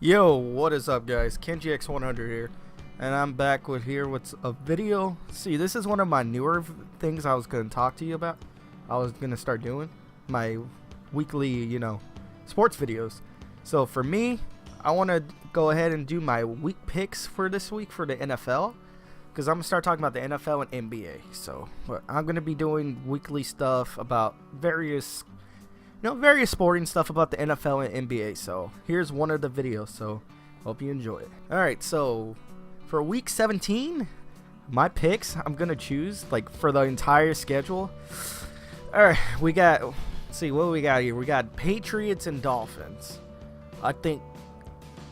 Yo, what is up, guys? KenjiX100 here, and I'm back with a video. See, this is one of my newer things I was gonna talk to you about. I was gonna start doing my weekly, sports videos. So for me, I want to go ahead and do my week picks for this week for the NFL, because I'm gonna start talking about the NFL and NBA. So I'm gonna be doing weekly stuff about various sporting stuff about the NFL and NBA. So here's one of the videos. So hope you enjoy it. All right. So for week 17, my picks, I'm going to choose for the entire schedule. All right. Let's see what we got here. We got Patriots and Dolphins. I think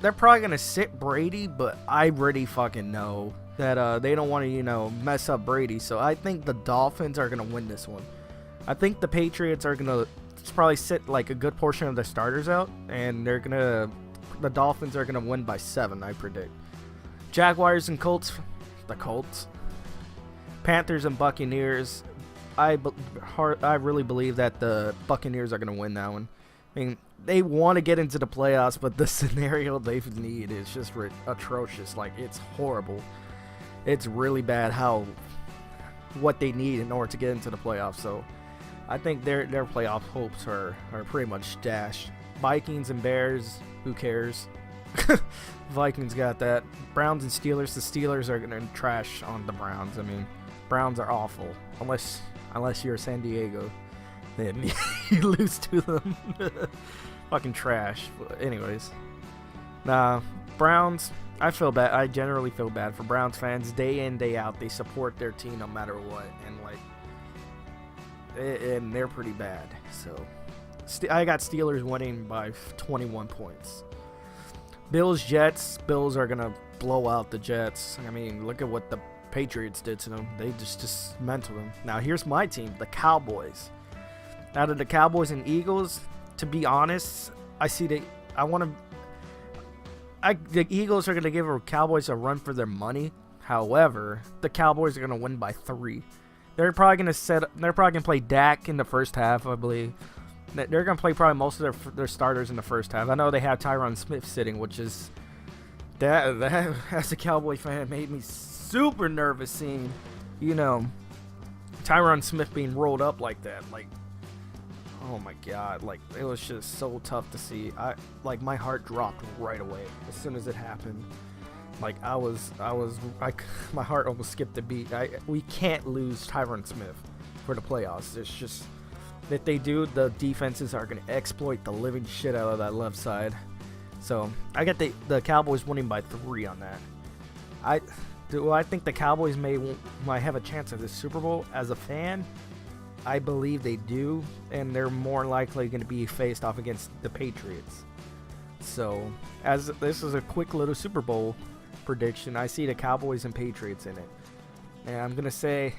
they're probably going to sit Brady, but I already fucking know that they don't want to, mess up Brady. So I think the Dolphins are going to win this one. I think the Patriots are going to probably sit a good portion of the starters out, and the Dolphins are gonna win by 7, I predict. Jaguars and Colts, the Colts. Panthers and Buccaneers, I really believe that the Buccaneers are gonna win that one. I mean, they want to get into the playoffs, but the scenario they need is just atrocious. It's horrible. It's really bad what they need in order to get into the playoffs. So I think their playoff hopes are pretty much dashed. Vikings and Bears, who cares? Vikings got that. Browns and Steelers. The Steelers are gonna trash on the Browns. I mean, Browns are awful unless you're San Diego, then you lose to them. Fucking trash. But anyways, Browns. I feel bad. I generally feel bad for Browns fans. Day in, day out, they support their team no matter what, and they're pretty bad. So I got Steelers winning by 21 points. Bills, Jets. Bills are gonna blow out the Jets. I mean, look at what the Patriots did to them. They just dismantled them. Now here's my team, the Cowboys. Out of the Cowboys and Eagles, to be honest, the Eagles are gonna give the Cowboys a run for their money. However, the Cowboys are gonna win by 3. They're probably gonna play Dak in the first half, I believe. They're gonna play probably most of their starters in the first half. I know they have Tyron Smith sitting, which is that as a Cowboy fan made me super nervous seeing, Tyron Smith being rolled up like that. Oh my god, it was just so tough to see. My heart dropped right away as soon as it happened. My heart almost skipped a beat. We can't lose Tyron Smith for the playoffs. It's just, if they do, the defenses are going to exploit the living shit out of that left side. So I got the Cowboys winning by 3 on that. Do I think the Cowboys might have a chance at the Super Bowl? As a fan, I believe they do, and they're more likely going to be faced off against the Patriots. So as this is a quick little Super Bowl prediction, I see the Cowboys and Patriots in it, and I'm gonna say,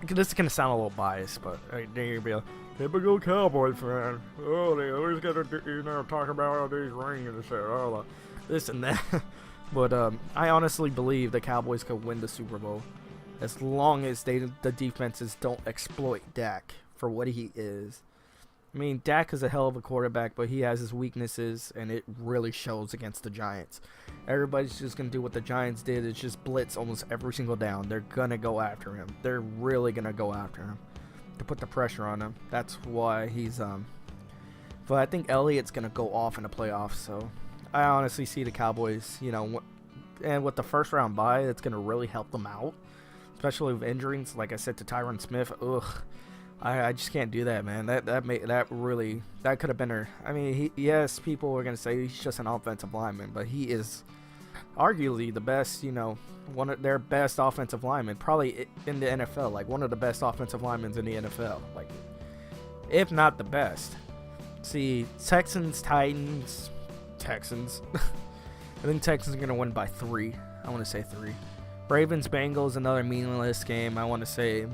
this is gonna sound a little biased, but there you go, typical Cowboy fan. Oh, they always gotta talk about all these rings and shit, this and that. But I honestly believe the Cowboys could win the Super Bowl as long as the defenses don't exploit Dak for what he is. I mean, Dak is a hell of a quarterback, but he has his weaknesses, and it really shows against the Giants. Everybody's just going to do what the Giants did. It's just blitz almost every single down. They're going to go after him. They're really going to go after him to put the pressure on him. That's why he's but I think Elliott's going to go off in the playoffs. So I honestly see the Cowboys, and with the first round bye, it's going to really help them out, especially with injuries. Like I said, to Tyron Smith, I just can't do that, man. That could have been her. I mean, yes, people were gonna say he's just an offensive lineman, but he is arguably the best, one of their best offensive linemen, probably in the NFL, one of the best offensive linemen in the NFL, if not the best. See, Texans. I think Texans are gonna win by 3. I want to say 3. Ravens, Bengals, another meaningless game. I want to say, I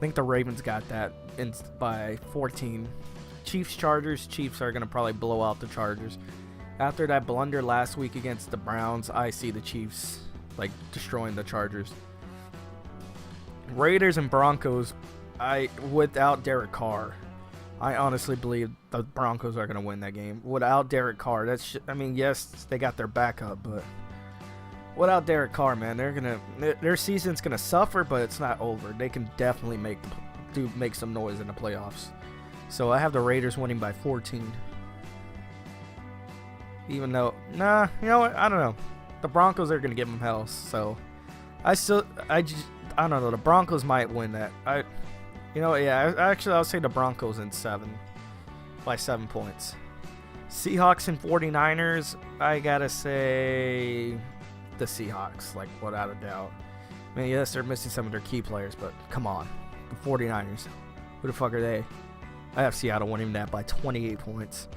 think the Ravens got that by 14. Chiefs, Chargers. Chiefs are going to probably blow out the Chargers. After that blunder last week against the Browns, I see the Chiefs destroying the Chargers. Raiders and Broncos. Without Derek Carr, I honestly believe the Broncos are going to win that game. Without Derek Carr, I mean, yes, they got their backup, but without Derek Carr, man, their season's going to suffer, but it's not over. They can definitely make some noise in the playoffs. So I have the Raiders winning by 14. Even though, you know what? I don't know. The Broncos are going to give them hell, so I don't know. The Broncos might win that. I'll say the Broncos in 7 by 7 points. Seahawks and 49ers, I gotta say the Seahawks, like, without a doubt. I mean, yes, they're missing some of their key players, but come on. The 49ers, who the fuck are they? I have Seattle winning that by 28 points.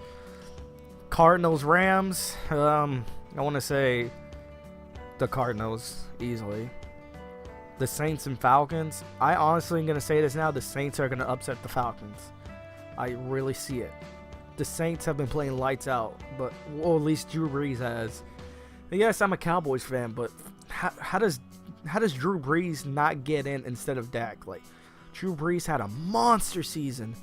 Cardinals, Rams, I want to say the Cardinals easily. The Saints and Falcons, I honestly am going to say this now, the Saints are going to upset the Falcons. I really see it. The Saints have been playing lights out, but, well, at least Drew Brees has. And yes, I'm a Cowboys fan, but how does Drew Brees not get in instead of Dak? Like, Drew Brees had a monster season.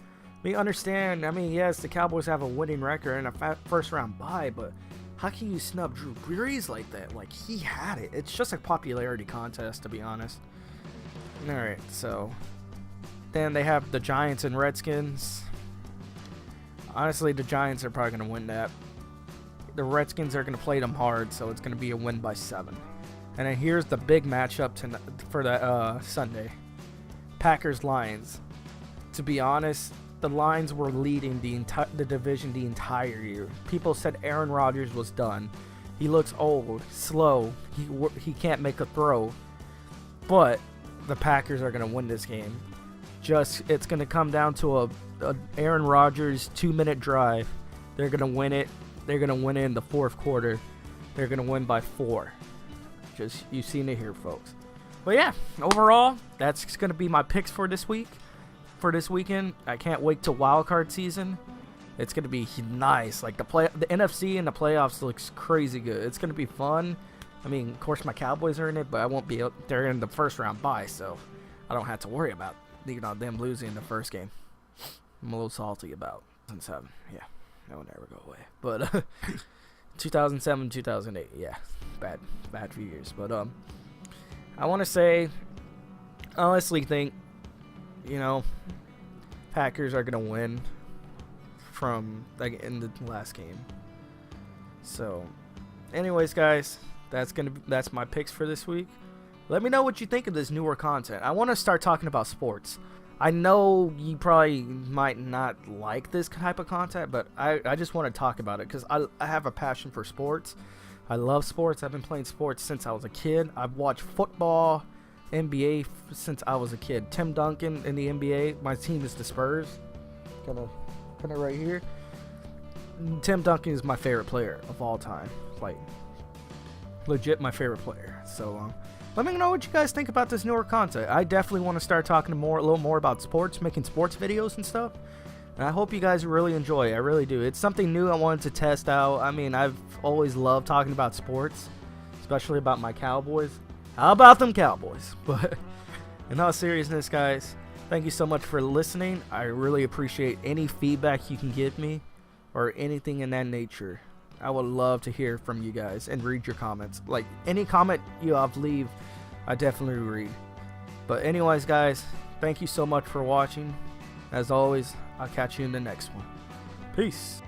We understand, I mean, yes, the Cowboys have a winning record and a first-round bye, but how can you snub Drew Brees like that? Like, he had it. It's just a popularity contest, to be honest. Alright, so then they have the Giants and Redskins. Honestly, the Giants are probably going to win that. The Redskins are going to play them hard, so it's going to be a win by 7. And then here's the big matchup for that Sunday. Packers-Lions. To be honest, the Lions were leading the division the entire year. People said Aaron Rodgers was done. He looks old, slow. He can't make a throw. But the Packers are going to win this game. It's going to come down to a Aaron Rodgers 2-minute drive. They're going to win it. They're going to win it in the fourth quarter. They're going to win by 4. Just, you've seen it here, folks. But yeah, overall, that's going to be my picks for this week. For this weekend, I can't wait till wildcard season. It's going to be nice. Like, the NFC and the playoffs looks crazy good. It's going to be fun. I mean, of course, my Cowboys are in it, but I won't be. They're in the first round bye, so I don't have to worry about them losing in the first game. I'm a little salty about 2007. Yeah, that will never go away. But 2007, 2008, yeah, bad few years. But I want to say, honestly, think, you know, Packers are gonna win from, like, in the last game. So, anyways, guys, that's my picks for this week. Let me know what you think of this newer content. I want to start talking about sports. I know you probably might not like this type of content, but I just want to talk about it because I have a passion for sports. I love sports. I've been playing sports since I was a kid. I've watched football, NBA since I was a kid. Tim Duncan in the NBA. My team is the Spurs. Kind of right here. Tim Duncan is my favorite player of all time. Like, legit my favorite player. So let me know what you guys think about this newer content. I definitely want to start talking a little more about sports, making sports videos and stuff. And I hope you guys really enjoy it. I really do. It's something new I wanted to test out. I mean, I've always loved talking about sports, especially about my Cowboys. How about them Cowboys? But in all seriousness, guys, thank you so much for listening. I really appreciate any feedback you can give me or anything in that nature. I would love to hear from you guys and read your comments. Like, any comment you have leave, I definitely read. But anyways, guys, thank you so much for watching. As always, I'll catch you in the next one. Peace.